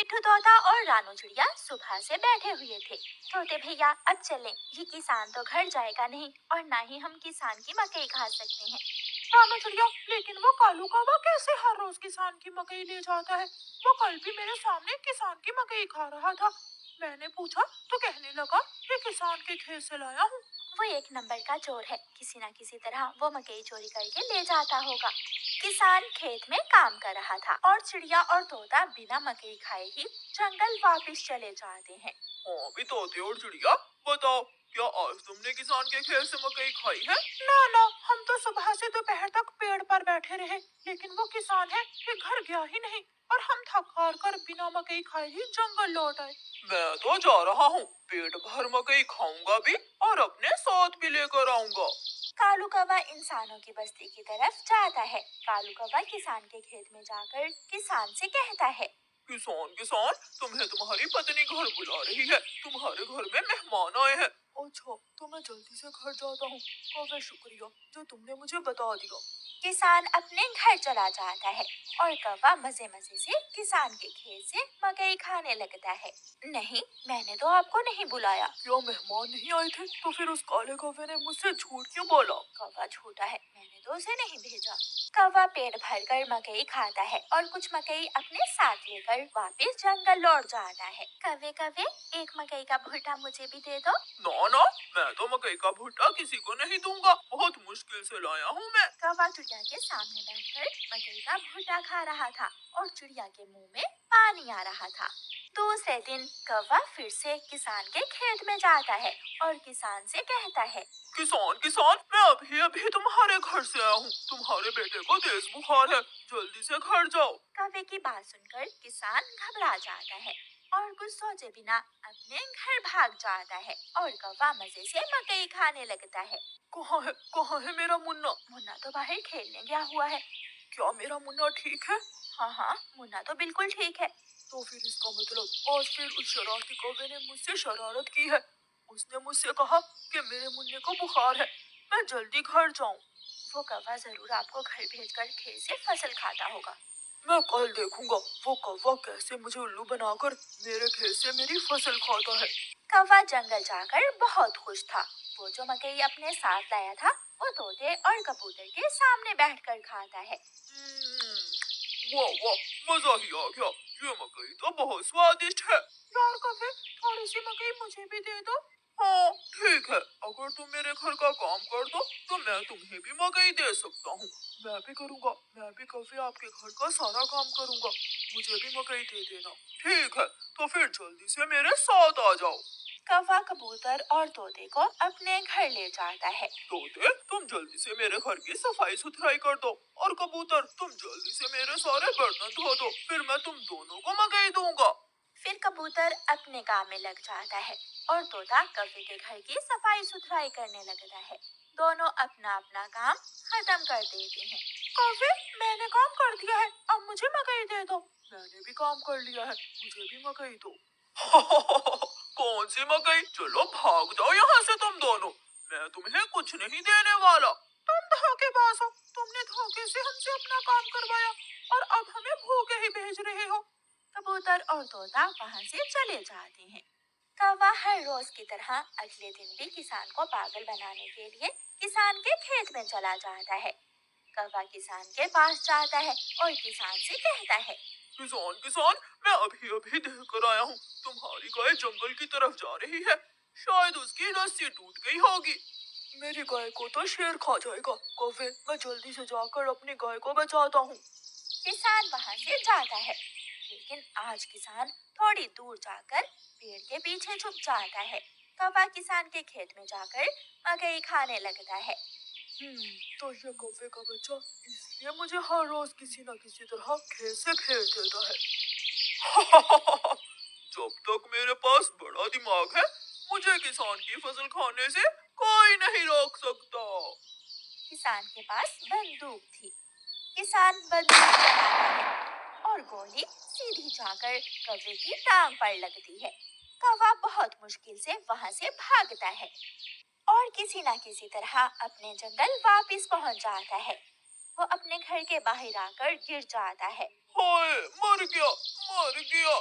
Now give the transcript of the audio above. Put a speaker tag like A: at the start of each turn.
A: मिट्ठू तोता और रानू चिड़िया सुबह से बैठे हुए थे। तोते भैया अब चलें, ये किसान तो घर जाएगा नहीं और ना ही हम किसान की मकई खा सकते हैं।
B: रानू चिड़िया, लेकिन वो कालू कौवा कैसे हर रोज किसान की मकई ले जाता है? वो कल भी मेरे सामने किसान की मकई खा रहा था। मैंने पूछा तो कहने लगा ये किसान के खेत से लाया हूँ।
A: वो एक नंबर का चोर है, किसी न किसी तरह वो मकई चोरी करके ले जाता होगा। किसान खेत में काम कर रहा था और चिड़िया और तोता बिना मकई खाए ही जंगल वापस चले जाते हैं।
B: हाँ भी तोते और चिड़िया, बताओ क्या आज तुमने किसान के खेत से मकई खाई है? ना ना, हम तो सुबह से दोपहर तक पेड़ पर बैठे रहे, लेकिन वो किसान है कि घर गया ही नहीं और हम थक हार कर बिना मकई खाए ही जंगल लौट आए। मैं तो जा रहा हूँ, पेट भर मकई खाऊंगा भी और अपने साथ भी लेकर आऊंगा।
A: कालू कौवा इंसानों की बस्ती की तरफ जाता है। कालू कौवा किसान के खेत में जाकर किसान से कहता है,
B: किसान किसान, तुम्हें तुम्हारी पत्नी घर बुला रही है, तुम्हारे घर में मेहमान आए हैं। अच्छा, तो मैं जल्दी से घर जाता हूँ। काफी शुक्रिया जो तुमने मुझे बता दिया।
A: किसान अपने घर चला जाता है और कौवा मजे मजे से किसान के खेत से मकई खाने लगता है। नहीं, मैंने तो आपको नहीं बुलाया।
B: क्या मेहमान नहीं आए थे? तो फिर उस काले कौवे ने मुझसे झूठ क्यों बोला?
A: कौवा झूठा है, मैंने तो उसे नहीं भेजा। कौवा पेट भरकर मकई खाता है और कुछ मकई अपने साथ लेकर वापस जंगल लौट जाता है। कौवे कौवे, एक मकई का भुट्टा मुझे भी दे दो।
B: ना ना, मैं तो मकई का भुट्टा किसी को नहीं दूंगा, बहुत मुश्किल से लाया हूँ मैं।
A: कौवा चिड़िया के सामने बैठकर मकई का भुट्टा खा रहा था और चिड़िया के मुंह में पानी आ रहा था। दूसरे दिन कौवा फिर से किसान के खेत में जाता है और किसान से कहता है,
B: किसान किसान, मैं अभी अभी तुम्हारे घर से आया हूँ, तुम्हारे बेटे को तेज बुखार है, जल्दी से घर जाओ।
A: कौवे की बात सुनकर किसान घबरा जाता है और कुछ सोचे बिना अपने घर भाग जाता है और कौवा मजे से मकई खाने लगता है।
B: कहाँ है मेरा मुन्ना?
A: मुन्ना तो बाहर खेलने गया हुआ है।
B: क्या मेरा मुन्ना ठीक है?
A: हाँ हाँ, मुन्ना तो बिल्कुल ठीक है।
B: तो फिर इसका मतलब आज फिर उस शरारती कौवे ने मुझसे शरारत की है। उसने मुझसे कहा कि मेरे मुन्ने को बुखार है, मैं जल्दी घर जाऊं।
A: वो कौवा जरूर आपको घर भेजकर खेत से फसल खाता होगा।
B: मैं कल देखूंगा वो कौवा कैसे मुझे उल्लू बनाकर मेरे खेत से मेरी फसल खाता है।
A: कौवा जंगल जाकर बहुत खुश था। वो जो मकई अपने साथ लाया था वो तोते और कबूतर के सामने बैठकर खाता है।
B: वाह वाह, मजा ही आ गया, ये मकई तो बहुत स्वादिष्ट है। यार कौवे, थोड़ी सी मकई मुझे भी दे दो। हाँ ठीक है, अगर तुम मेरे घर का काम कर दो तो मैं तुम्हें भी मकई दे सकता हूँ। मैं भी करूँगा, मैं भी कभी आपके घर का सारा काम करूँगा, मुझे भी मकई दे देना। ठीक है, तो फिर जल्दी से मेरे साथ आ जाओ।
A: कौवा कबूतर और तोते को अपने घर ले जाता है।
B: तोते, तुम जल्दी से मेरे घर की सफाई सुथराई कर दो और कबूतर तुम जल्दी से मेरे सारे बर्तन धो दो, फिर मैं तुम दोनों को मकई दूंगा।
A: फिर कबूतर अपने काम में लग जाता है और तोता कौवे के घर की सफाई सुथराई करने लगता है। दोनों अपना अपना काम खत्म कर देते हैं।
B: कौवे, मैंने काम कर दिया है, अब मुझे मकई दे दो। मैंने भी काम कर लिया है, मुझे भी मकई दो। कौन सी मकई? चलो भाग जाओ यहाँ से तुम दोनों, मैं तुम्हें कुछ नहीं देने वाला। तुम धोखेबाज हो, तुमने धोखे से हमसे अपना काम करवाया और अब हमें भूखे ही भेज रहे हो।
A: कबूतर और तोता वहाँ से चले जाते हैं। कौवा हर रोज की तरह अगले दिन भी किसान को पागल बनाने के लिए किसान के खेत में चला जाता है। कौवा किसान के पास जाता है और किसान से कहता है,
B: किसान किसान, मैं अभी अभी देख कर आया हूँ, तुम्हारी गाय जंगल की तरफ जा रही है, शायद उसकी रस्सी टूट गई होगी। मेरी गाय को तो शेर खा जाएगा। कौवे, मैं जल्दी से जाकर अपनी गाय को बचाता हूँ।
A: किसान वहाँ से जाता है, लेकिन आज किसान थोड़ी दूर जाकर पेड़ के पीछे छुप जाता है। कौवा किसान के खेत में जाकर मकई खाने लगता है।
B: तो ये कौवे का बच्चा इसलिए मुझे हर रोज किसी न किसी तरह खेत से भेज देता है। जब तक मेरे पास बड़ा दिमाग है, मुझे किसान की फसल खाने से कोई नहीं रोक सकता।
A: किसान के पास बंदूक थी। किसान बंदूक चलाता है और गोली सीधी जाकर कौवे की टांग पर लगती है। कौवा बहुत मुश्किल से वहाँ से भागता है और किसी न किसी तरह अपने जंगल वापस पहुँच जाता है। वो अपने घर के बाहर आकर गिर जाता है।
B: हाय, मर गया, मर गया।